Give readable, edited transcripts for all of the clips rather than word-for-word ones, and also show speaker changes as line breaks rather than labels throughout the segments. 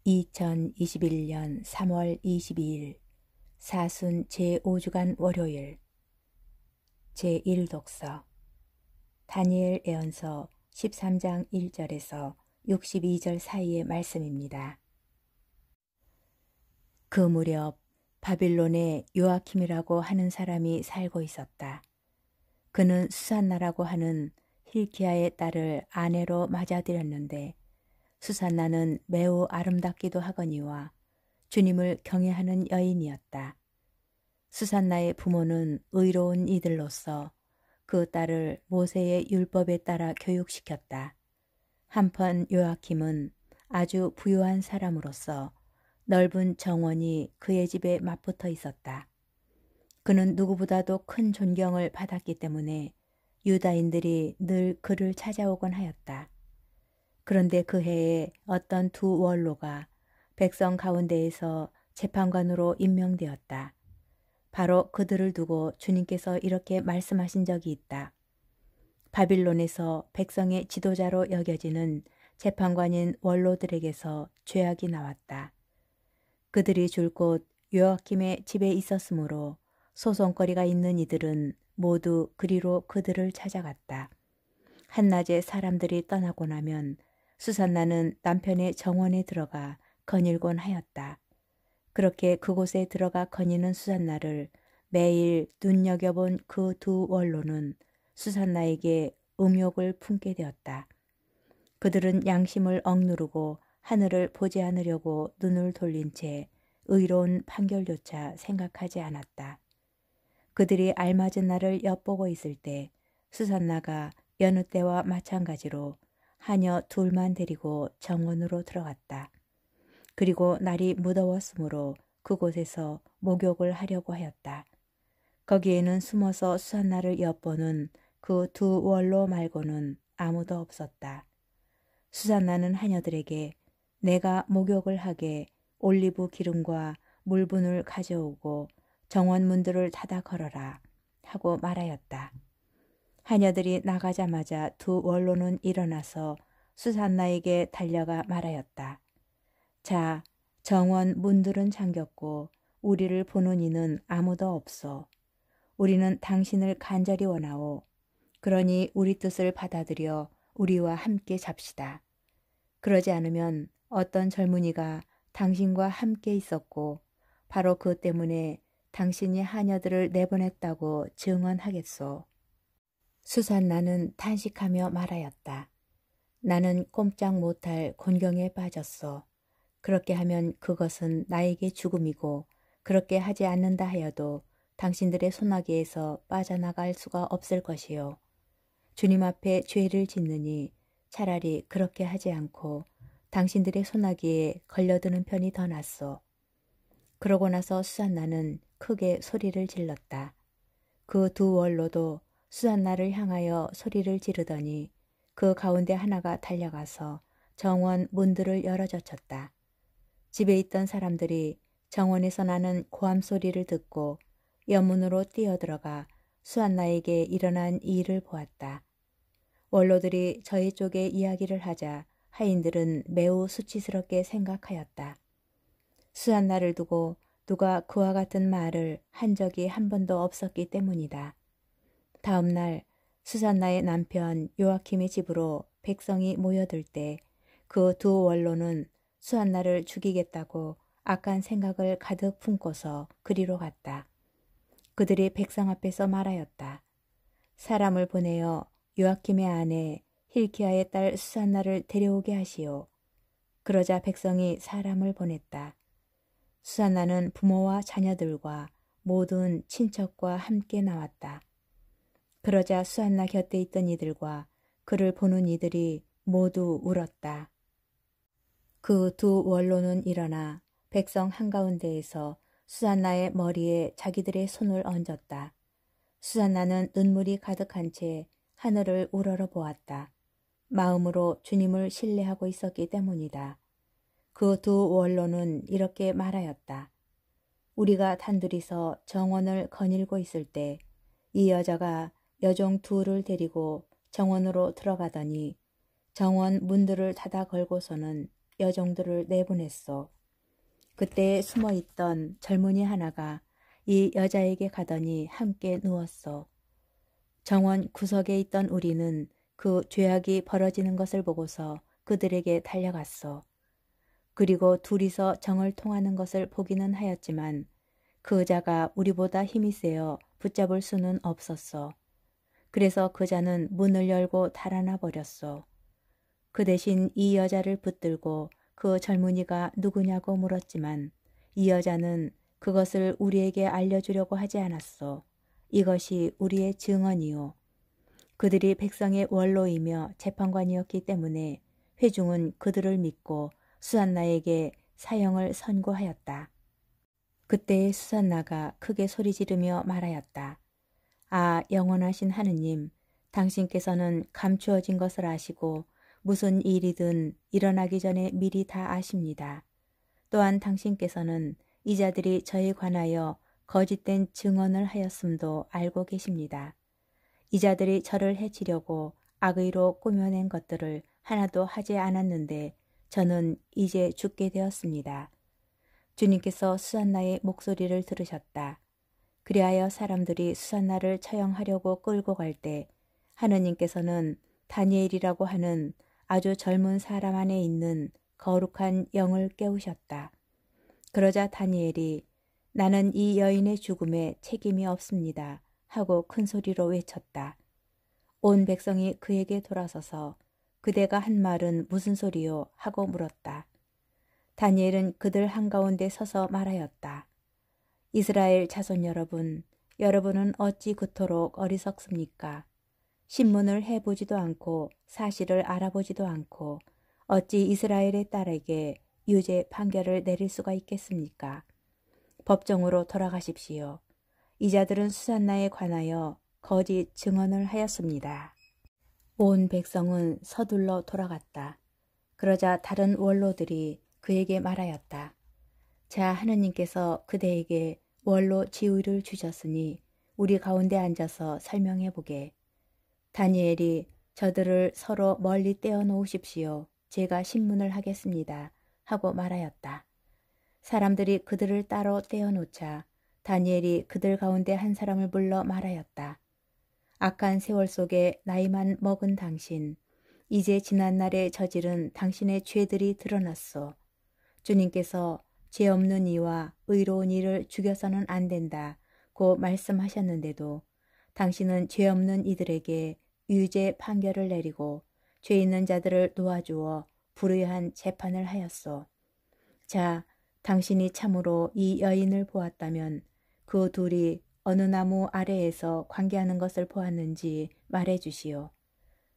2021년 3월 22일 사순 제5주간 월요일 제1독서 다니엘 예언서 13장 1절에서 62절 사이의 말씀입니다. 그 무렵 바빌론에 요아킴이라고 하는 사람이 살고 있었다. 그는 수산나라고 하는 힐키야의 딸을 아내로 맞아들였는데 수산나는 매우 아름답기도 하거니와 주님을 경외하는 여인이었다. 수산나의 부모는 의로운 이들로서 그 딸을 모세의 율법에 따라 교육시켰다. 한편 요아킴은 아주 부유한 사람으로서 넓은 정원이 그의 집에 맞붙어 있었다. 그는 누구보다도 큰 존경을 받았기 때문에 유다인들이 늘 그를 찾아오곤 하였다. 그런데 그 해에 어떤 두 원로가 백성 가운데에서 재판관으로 임명되었다. 바로 그들을 두고 주님께서 이렇게 말씀하신 적이 있다. 바빌론에서 백성의 지도자로 여겨지는 재판관인 원로들에게서 죄악이 나왔다. 그들이 줄 곳 요아킴의 집에 있었으므로 소송거리가 있는 이들은 모두 그리로 그들을 찾아갔다. 한낮에 사람들이 떠나고 나면 수산나는 남편의 정원에 들어가 거닐곤 하였다. 그렇게 그곳에 들어가 거니는 수산나를 매일 눈여겨본 그 두 원로는 수산나에게 음욕을 품게 되었다. 그들은 양심을 억누르고 하늘을 보지 않으려고 눈을 돌린 채 의로운 판결조차 생각하지 않았다. 그들이 알맞은 날을 엿보고 있을 때 수산나가 여느 때와 마찬가지로 하녀 둘만 데리고 정원으로 들어갔다. 그리고 날이 무더웠으므로 그곳에서 목욕을 하려고 하였다. 거기에는 숨어서 수산나를 엿보는 그 두 원로 말고는 아무도 없었다. 수산나는 하녀들에게 내가 목욕을 하게 올리브 기름과 물분을 가져오고 정원 문들을 닫아 걸어라 하고 말하였다. 하녀들이 나가자마자 두 원로는 일어나서 수산나에게 달려가 말하였다. 자, 정원 문들은 잠겼고 우리를 보는 이는 아무도 없어. 우리는 당신을 간절히 원하오. 그러니 우리 뜻을 받아들여 우리와 함께 잡시다. 그러지 않으면 어떤 젊은이가 당신과 함께 있었고 바로 그 때문에 당신이 하녀들을 내보냈다고 증언하겠소. 수산나는 탄식하며 말하였다. 나는 꼼짝 못할 곤경에 빠졌소. 그렇게 하면 그것은 나에게 죽음이고 그렇게 하지 않는다 하여도 당신들의 소나기에서 빠져나갈 수가 없을 것이요. 주님 앞에 죄를 짓느니 차라리 그렇게 하지 않고 당신들의 소나기에 걸려드는 편이 더 낫소. 그러고 나서 수산나는 크게 소리를 질렀다. 그 두 원로도 수산나를 향하여 소리를 지르더니 그 가운데 하나가 달려가서 정원 문들을 열어젖혔다. 집에 있던 사람들이 정원에서 나는 고함 소리를 듣고 연문으로 뛰어들어가 수산나에게 일어난 일을 보았다. 원로들이 저희 쪽에 이야기를 하자 하인들은 매우 수치스럽게 생각하였다. 수산나를 두고 누가 그와 같은 말을 한 적이 한 번도 없었기 때문이다. 다음 날 수산나의 남편 요아킴의 집으로 백성이 모여들 때 그 두 원로는 수산나를 죽이겠다고 악한 생각을 가득 품고서 그리로 갔다. 그들이 백성 앞에서 말하였다. 사람을 보내어 요아킴의 아내 힐키야의 딸 수산나를 데려오게 하시오. 그러자 백성이 사람을 보냈다. 수산나는 부모와 자녀들과 모든 친척과 함께 나왔다. 그러자 수산나 곁에 있던 이들과 그를 보는 이들이 모두 울었다. 그 두 원로는 일어나 백성 한가운데에서 수산나의 머리에 자기들의 손을 얹었다. 수산나는 눈물이 가득한 채 하늘을 우러러 보았다. 마음으로 주님을 신뢰하고 있었기 때문이다. 그 두 원로는 이렇게 말하였다. 우리가 단둘이서 정원을 거닐고 있을 때 이 여자가 여종 둘을 데리고 정원으로 들어가더니 정원 문들을 닫아 걸고서는 여종들을 내보냈소. 그때 숨어있던 젊은이 하나가 이 여자에게 가더니 함께 누웠소. 정원 구석에 있던 우리는 그 죄악이 벌어지는 것을 보고서 그들에게 달려갔소. 그리고 둘이서 정을 통하는 것을 보기는 하였지만 그 자가 우리보다 힘이 세어 붙잡을 수는 없었소. 그래서 그 자는 문을 열고 달아나 버렸소. 그 대신 이 여자를 붙들고 그 젊은이가 누구냐고 물었지만 이 여자는 그것을 우리에게 알려주려고 하지 않았소. 이것이 우리의 증언이요. 그들이 백성의 원로이며 재판관이었기 때문에 회중은 그들을 믿고 수산나에게 사형을 선고하였다. 그때 수산나가 크게 소리 지르며 말하였다. 아, 영원하신 하느님, 당신께서는 감추어진 것을 아시고 무슨 일이든 일어나기 전에 미리 다 아십니다. 또한 당신께서는 이 자들이 저에 관하여 거짓된 증언을 하였음도 알고 계십니다. 이 자들이 저를 해치려고 악의로 꾸며낸 것들을 하나도 하지 않았는데 저는 이제 죽게 되었습니다. 주님께서 수산나의 목소리를 들으셨다. 그리하여 사람들이 수산나를 처형하려고 끌고 갈 때 하느님께서는 다니엘이라고 하는 아주 젊은 사람 안에 있는 거룩한 영을 깨우셨다. 그러자 다니엘이 나는 이 여인의 죽음에 책임이 없습니다 하고 큰 소리로 외쳤다. 온 백성이 그에게 돌아서서 그대가 한 말은 무슨 소리요 하고 물었다. 다니엘은 그들 한가운데 서서 말하였다. 이스라엘 자손 여러분, 여러분은 어찌 그토록 어리석습니까? 신문을 해보지도 않고 사실을 알아보지도 않고 어찌 이스라엘의 딸에게 유죄 판결을 내릴 수가 있겠습니까? 법정으로 돌아가십시오. 이 자들은 수산나에 관하여 거짓 증언을 하였습니다. 온 백성은 서둘러 돌아갔다. 그러자 다른 원로들이 그에게 말하였다. 자, 하느님께서 그대에게 원로 지위를 주셨으니 우리 가운데 앉아서 설명해 보게. 다니엘이 저들을 서로 멀리 떼어 놓으십시오. 제가 신문을 하겠습니다. 하고 말하였다. 사람들이 그들을 따로 떼어 놓자 다니엘이 그들 가운데 한 사람을 불러 말하였다. 악한 세월 속에 나이만 먹은 당신, 이제 지난날에 저지른 당신의 죄들이 드러났소. 주님께서 죄 없는 이와 의로운 이를 죽여서는 안 된다고 말씀하셨는데도 당신은 죄 없는 이들에게 유죄 판결을 내리고 죄 있는 자들을 놓아주어 불의한 재판을 하였소. 자, 당신이 참으로 이 여인을 보았다면 그 둘이 어느 나무 아래에서 관계하는 것을 보았는지 말해 주시오.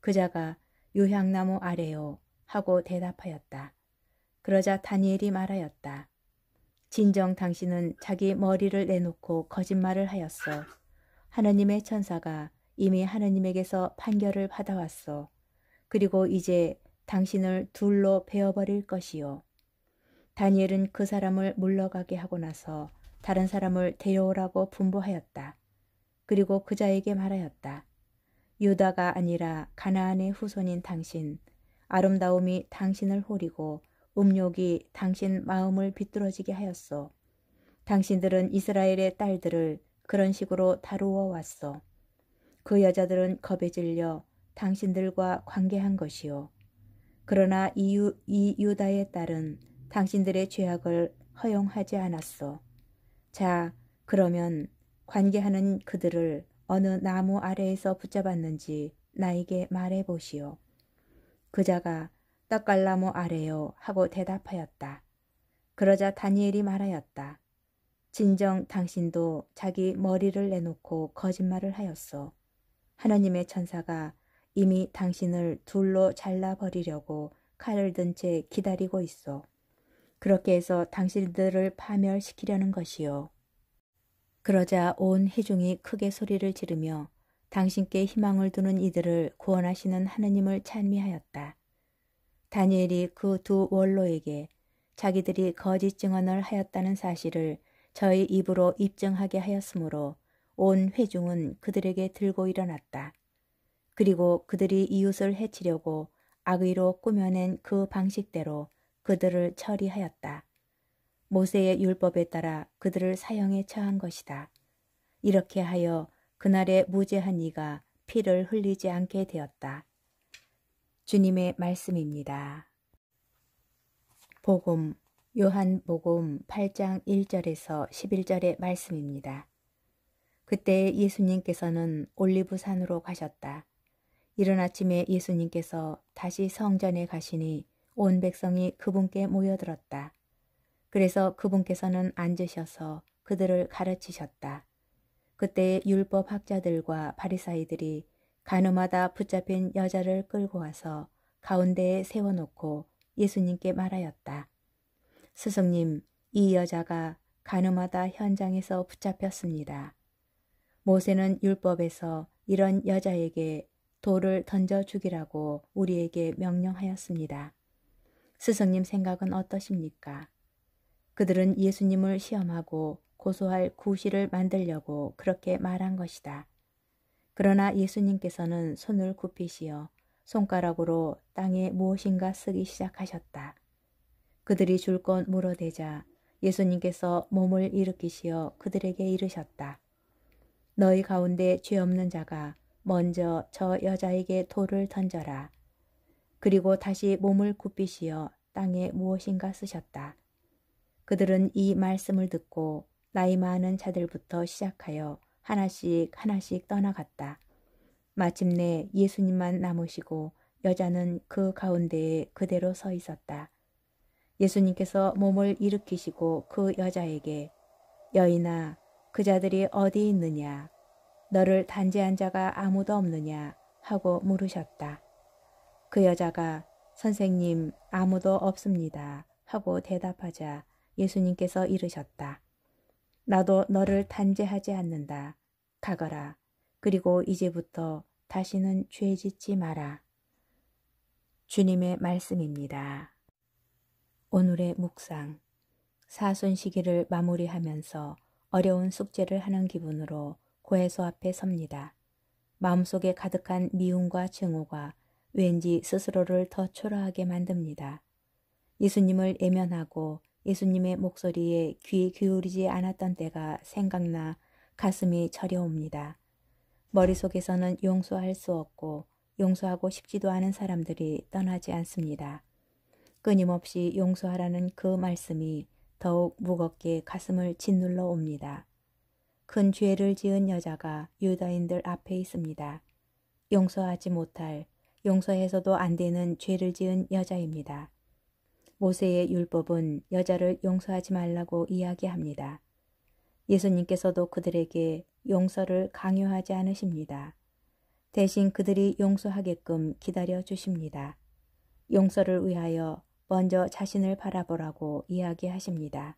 그자가 유향나무 아래요 하고 대답하였다. 그러자 다니엘이 말하였다. 진정 당신은 자기 머리를 내놓고 거짓말을 하였소. 하느님의 천사가 이미 하느님에게서 판결을 받아왔소. 그리고 이제 당신을 둘로 베어버릴 것이요. 다니엘은 그 사람을 물러가게 하고 나서 다른 사람을 데려오라고 분부하였다. 그리고 그자에게 말하였다. 유다가 아니라 가나안의 후손인 당신, 아름다움이 당신을 호리고 음욕이 당신 마음을 비뚤어지게 하였소. 당신들은 이스라엘의 딸들을 그런 식으로 다루어 왔소. 그 여자들은 겁에 질려 당신들과 관계한 것이요. 그러나 이 유다의 딸은 당신들의 죄악을 허용하지 않았소. 자, 그러면 관계하는 그들을 어느 나무 아래에서 붙잡았는지 나에게 말해 보시오. 그자가 떡갈나무 아래요 하고 대답하였다. 그러자 다니엘이 말하였다. 진정 당신도 자기 머리를 내놓고 거짓말을 하였소. 하나님의 천사가 이미 당신을 둘로 잘라버리려고 칼을 든 채 기다리고 있어. 그렇게 해서 당신들을 파멸시키려는 것이요. 그러자 온 회중이 크게 소리를 지르며 당신께 희망을 두는 이들을 구원하시는 하느님을 찬미하였다. 다니엘이 그 두 원로에게 자기들이 거짓 증언을 하였다는 사실을 저희 입으로 입증하게 하였으므로 온 회중은 그들에게 들고 일어났다. 그리고 그들이 이웃을 해치려고 악의로 꾸며낸 그 방식대로 그들을 처리하였다. 모세의 율법에 따라 그들을 사형에 처한 것이다. 이렇게 하여 그날의 무죄한 이가 피를 흘리지 않게 되었다. 주님의 말씀입니다. 복음, 요한복음 8장 1절에서 11절의 말씀입니다. 그때 예수님께서는 올리브산으로 가셨다. 이른 아침에 예수님께서 다시 성전에 가시니 온 백성이 그분께 모여들었다. 그래서 그분께서는 앉으셔서 그들을 가르치셨다. 그때 율법 학자들과 바리사이들이 가늠하다 붙잡힌 여자를 끌고 와서 가운데에 세워놓고 예수님께 말하였다. 스승님, 이 여자가 가늠하다 현장에서 붙잡혔습니다. 모세는 율법에서 이런 여자에게 돌을 던져 죽이라고 우리에게 명령하였습니다. 스승님 생각은 어떠십니까? 그들은 예수님을 시험하고 고소할 구실을 만들려고 그렇게 말한 것이다. 그러나 예수님께서는 손을 굽히시어 손가락으로 땅에 무엇인가 쓰기 시작하셨다. 그들이 줄곧 물어대자 예수님께서 몸을 일으키시어 그들에게 이르셨다. 너희 가운데 죄 없는 자가 먼저 저 여자에게 돌을 던져라. 그리고 다시 몸을 굽히시어 땅에 무엇인가 쓰셨다. 그들은 이 말씀을 듣고 나이 많은 자들부터 시작하여 하나씩 떠나갔다. 마침내 예수님만 남으시고 여자는 그 가운데에 그대로 서 있었다. 예수님께서 몸을 일으키시고 그 여자에게 여인아, 그 자들이 어디 있느냐? 너를 단죄한 자가 아무도 없느냐? 하고 물으셨다. 그 여자가 선생님, 아무도 없습니다. 하고 대답하자 예수님께서 이르셨다. 나도 너를 단죄하지 않는다. 가거라. 그리고 이제부터 다시는 죄 짓지 마라. 주님의 말씀입니다. 오늘의 묵상. 사순 시기를 마무리하면서 어려운 숙제를 하는 기분으로 고해소 앞에 섭니다. 마음속에 가득한 미움과 증오가 왠지 스스로를 더 초라하게 만듭니다. 예수님을 외면하고 예수님의 목소리에 귀 기울이지 않았던 때가 생각나 가슴이 저려옵니다. 머릿속에서는 용서할 수 없고 용서하고 싶지도 않은 사람들이 떠나지 않습니다. 끊임없이 용서하라는 그 말씀이 더욱 무겁게 가슴을 짓눌러 옵니다. 큰 죄를 지은 여자가 유다인들 앞에 있습니다. 용서하지 못할, 용서해서도 안 되는 죄를 지은 여자입니다. 모세의 율법은 여자를 용서하지 말라고 이야기합니다. 예수님께서도 그들에게 용서를 강요하지 않으십니다. 대신 그들이 용서하게끔 기다려 주십니다. 용서를 위하여 먼저 자신을 바라보라고 이야기하십니다.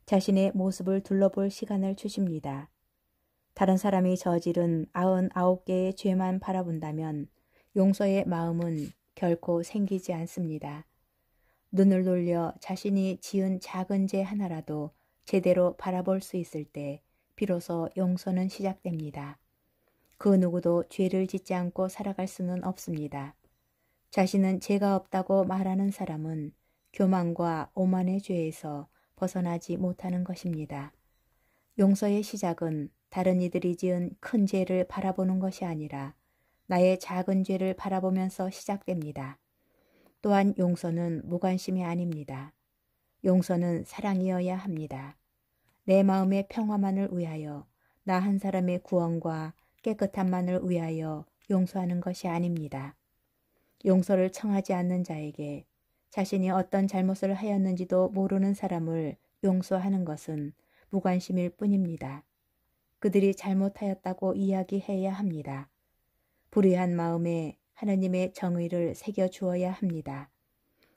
자신의 모습을 둘러볼 시간을 주십니다. 다른 사람이 저지른 99개의 죄만 바라본다면 용서의 마음은 결코 생기지 않습니다. 눈을 돌려 자신이 지은 작은 죄 하나라도 제대로 바라볼 수 있을 때 비로소 용서는 시작됩니다. 그 누구도 죄를 짓지 않고 살아갈 수는 없습니다. 자신은 죄가 없다고 말하는 사람은 교만과 오만의 죄에서 벗어나지 못하는 것입니다. 용서의 시작은 다른 이들이 지은 큰 죄를 바라보는 것이 아니라 나의 작은 죄를 바라보면서 시작됩니다. 또한 용서는 무관심이 아닙니다. 용서는 사랑이어야 합니다. 내 마음의 평화만을 위하여, 나 한 사람의 구원과 깨끗함만을 위하여 용서하는 것이 아닙니다. 용서를 청하지 않는 자에게 자신이 어떤 잘못을 하였는지도 모르는 사람을 용서하는 것은 무관심일 뿐입니다. 그들이 잘못하였다고 이야기해야 합니다. 불의한 마음에 하나님의 정의를 새겨주어야 합니다.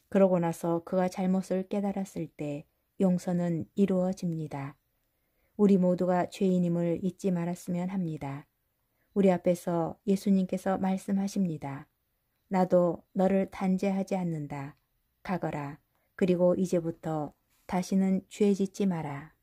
그러고 나서 그가 잘못을 깨달았을 때 용서는 이루어집니다. 우리 모두가 죄인임을 잊지 말았으면 합니다. 우리 앞에서 예수님께서 말씀하십니다. 나도 너를 단죄하지 않는다. 가거라. 그리고 이제부터 다시는 죄 짓지 마라.